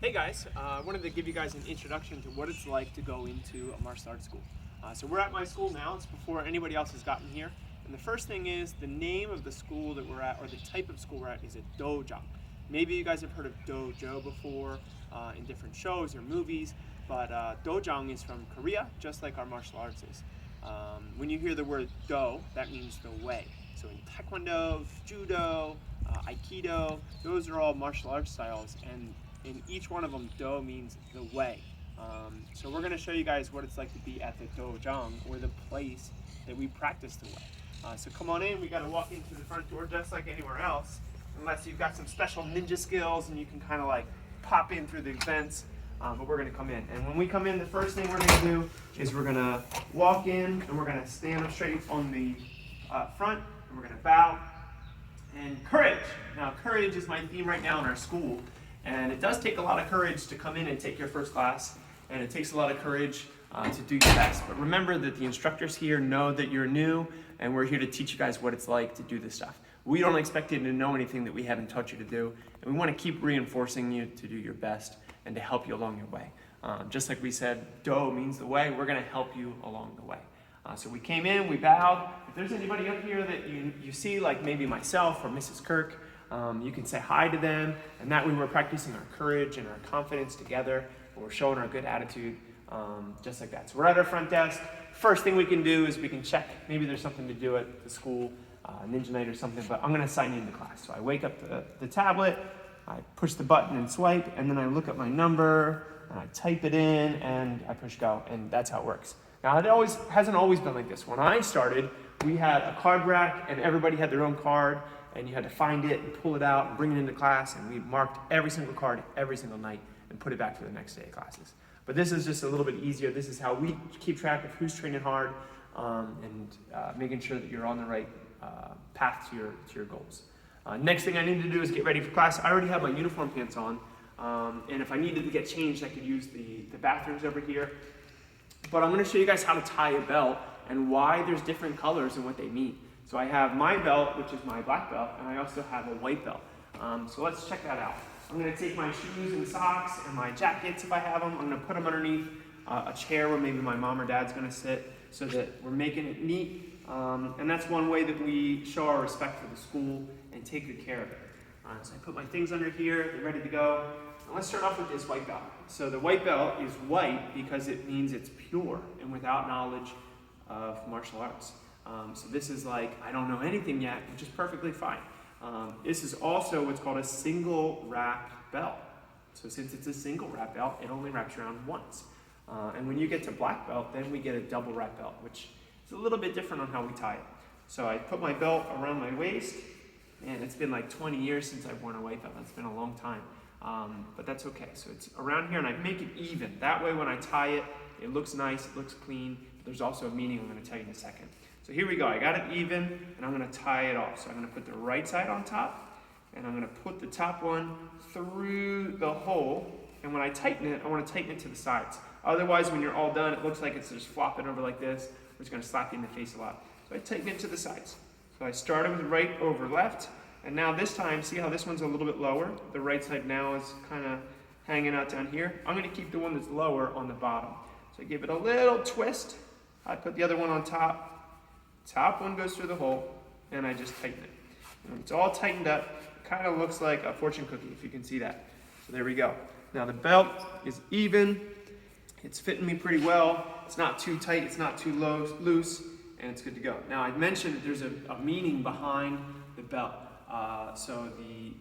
Hey guys, I wanted to give you guys an introduction to what it's like to go into a martial arts school. So we're at my school now, it's before anybody else has gotten here. And the first thing is, the name of the school that we're at, or the type of school we're at, is a Dojahng. Maybe you guys have heard of Dojo before in different shows or movies, but Dojahng is from Korea, just like our martial arts is. When you hear the word Do, that means the way. So in Taekwondo, Judo, Aikido, those are all martial arts styles, and in each one of them, Do means the way. So we're going to show you guys what it's like to be at the Dojahng, or the place that we practice the way. So come on in. We got to walk into the front door just like anywhere else, unless you've got some special ninja skills and you can kind of like pop in through the vents. But we're going to come in. And when we come in, the first thing we're going to do is we're going to walk in and we're going to stand up straight on the front, and we're going to bow. And courage. Now, courage is my theme right now in our school. And it does take a lot of courage to come in and take your first class, and it takes a lot of courage to do your best. But remember that the instructors here know that you're new, and we're here to teach you guys what it's like to do this stuff. We don't expect you to know anything that we haven't taught you to do, and we want to keep reinforcing you to do your best and to help you along your way. Just like we said, Do means the way. We're going to help you along the way. So we came in, we bowed. If there's anybody up here that you see, like maybe myself or Mrs. Kirk, you can say hi to them, and that way we're practicing our courage and our confidence together, and we're showing our good attitude, just like that. So we're at our front desk. First thing we can do is we can check, maybe there's something to do at the school, ninja night or something, but I'm going to sign into class. So I wake up the tablet, I push the button and swipe, and then I look at my number, and I type it in, and I push go, and that's how it works. Now, it hasn't always been like this. When I started, we had a card rack, and everybody had their own card, and you had to find it and pull it out and bring it into class, and we marked every single card every single night and put it back for the next day of classes. But this is just a little bit easier. This is how we keep track of who's training hard, and making sure that you're on the right path to your goals. Next thing I need to do is get ready for class. I already have my uniform pants on, and if I needed to get changed, I could use the bathrooms over here. But I'm going to show you guys how to tie a belt and why there's different colors and what they mean. So I have my belt, which is my black belt, and I also have a white belt. So let's check that out. I'm going to take my shoes and socks and my jackets if I have them. I'm going to put them underneath a chair where maybe my mom or dad's going to sit, so that we're making it neat. And that's one way that we show our respect for the school and take good care of it. So I put my things under here, they're ready to go. And let's start off with this white belt. So the white belt is white because it means it's pure and without knowledge of martial arts. So this is like, I don't know anything yet, which is perfectly fine. This is also what's called a single wrap belt. So since it's a single wrap belt, it only wraps around once. And when you get to black belt, then we get a double wrap belt, which is a little bit different on how we tie it. So I put my belt around my waist, and it's been like 20 years since I've worn a white belt. It's been a long time, but that's okay. So it's around here, and I make it even. That way when I tie it, it looks nice, it looks clean, but there's also a meaning I'm going to tell you in a second. So here we go. I got it even, and I'm going to tie it off. So I'm going to put the right side on top, and I'm going to put the top one through the hole. And when I tighten it, I want to tighten it to the sides. Otherwise, when you're all done, it looks like it's just flopping over like this. It's going to slap you in the face a lot. So I tighten it to the sides. So I started with right over left, and now this time, see how this one's a little bit lower? The right side now is kind of hanging out down here. I'm going to keep the one that's lower on the bottom. So I give it a little twist. I put the other one on top. Top one goes through the hole, and I just tighten it. When it's all tightened up, it kind of looks like a fortune cookie, if you can see that. So there we go. Now the belt is even. It's fitting me pretty well. It's not too tight, it's not too loose, and it's good to go. Now I mentioned that there's a meaning behind the belt. So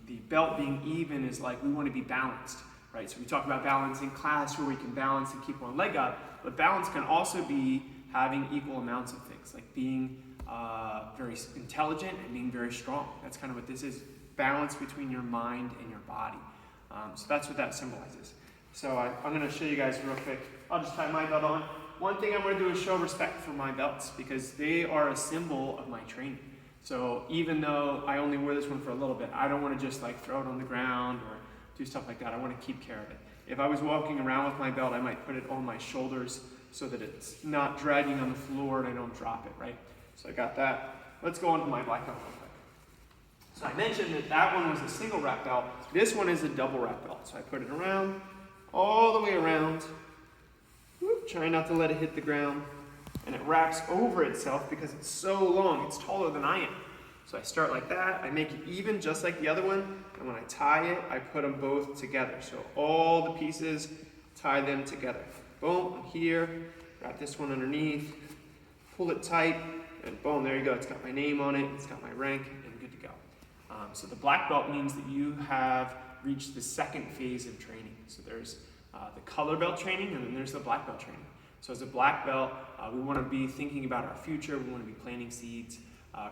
the belt being even is like we want to be balanced, right? So we talk about balance in class where we can balance and keep one leg up, but balance can also be having equal amounts of things, like being very intelligent and being very strong. That's kind of what this is, balance between your mind and your body. So that's what that symbolizes. So I'm going to show you guys real quick. I'll just tie my belt on. One thing I'm going to do is show respect for my belts, because they are a symbol of my training. So even though I only wear this one for a little bit, I don't want to just like throw it on the ground or do stuff like that. I want to keep care of it. If I was walking around with my belt, I might put it on my shoulders so that it's not dragging on the floor and I don't drop it, right? So I got that. Let's go on to my black belt real quick. So I mentioned that that one was a single wrap belt. This one is a double wrap belt. So I put it around, all the way around. Whoop, try not to let it hit the ground. And it wraps over itself because it's so long. It's taller than I am. So I start like that. I make it even just like the other one. And when I tie it, I put them both together. So all the pieces, tie them together. Boom, here, wrap this one underneath, pull it tight, and boom, there you go. It's got my name on it, it's got my rank, and good to go. So the black belt means that you have reached the second phase of training. So there's the color belt training, and then there's the black belt training. So as a black belt, we want to be thinking about our future. We want to be planting seeds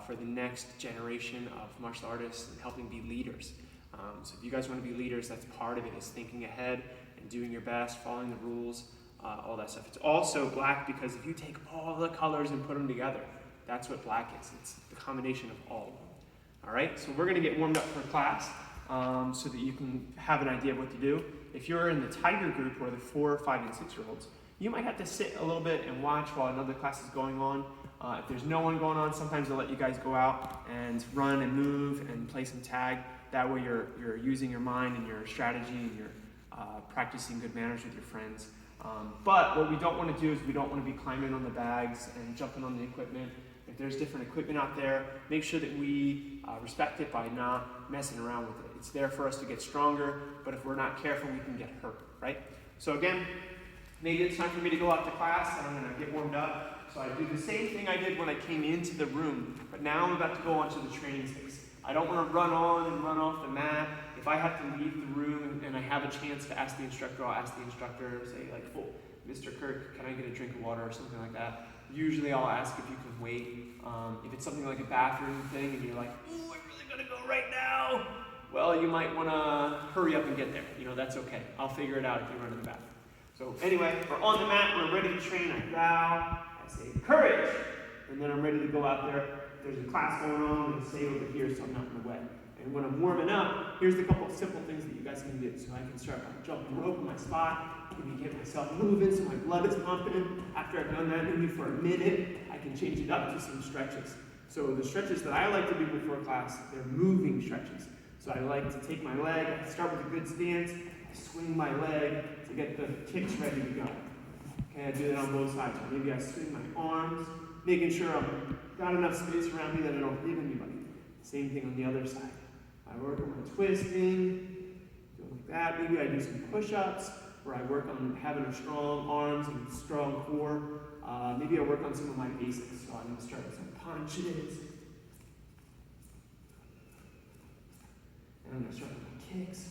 for the next generation of martial artists and helping be leaders. So if you guys want to be leaders, that's part of it, is thinking ahead and doing your best, following the rules, all that stuff. It's also black because if you take all the colors and put them together, that's what black is. It's the combination of all of them. All right, so we're going to get warmed up for class so that you can have an idea of what to do. If you're in the Tiger group, or the 4, 5, and 6-year-olds, you might have to sit a little bit and watch while another class is going on. If there's no one going on, sometimes they'll let you guys go out and run and move and play some tag. That way you're using your mind and your strategy, and you're practicing good manners with your friends. But what we don't want to do is we don't want to be climbing on the bags and jumping on the equipment. If there's different equipment out there, make sure that we respect it by not messing around with it. It's there for us to get stronger, but if we're not careful, we can get hurt, right? So again, maybe it's time for me to go out to class, and I'm going to get warmed up. So I do the same thing I did when I came into the room, but now I'm about to go onto the training space. I don't want to run on and run off the mat. If I have to leave the room and I have a chance to ask the instructor, I'll ask the instructor, say like, oh, Mr. Kirk, can I get a drink of water or something like that? Usually I'll ask if you can wait. If it's something like a bathroom thing and you're like, ooh, I'm really going to go right now. Well, you might want to hurry up and get there. You know, that's okay. I'll figure it out if you run to the bathroom. So anyway, we're on the mat, we're ready to train. I bow, I say courage, and then I'm ready to go out there. If there's a class going on, I'm going to stay over here so I'm not in the way. And when I'm warming up, here's a couple of simple things that you guys can do. So I can start by jumping rope in my spot, maybe get myself moving so my blood is pumping. After I've done that maybe for a minute, I can change it up to some stretches. So the stretches that I like to do before class, they're moving stretches. So I like to take my leg, I start with a good stance, I swing my leg to get the kicks ready to go. Okay, I do that on both sides. Or maybe I swing my arms, making sure I've got enough space around me that I don't hit anybody. Same thing on the other side. I work on my twisting, doing like that. Maybe I do some push-ups, where I work on having a strong arms and strong core. Maybe I work on some of my basics. So I'm going to start with some punches. And I'm going to start with my kicks.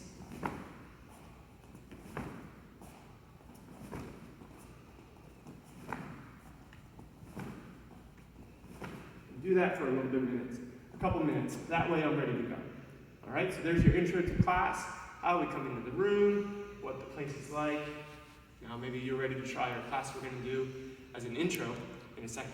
Do that for a little bit of minutes, a couple minutes. That way I'm ready to go. All right, so there's your intro to class, how we come into the room, what the place is like. Now maybe you're ready to try our class we're going to do as an intro in a second.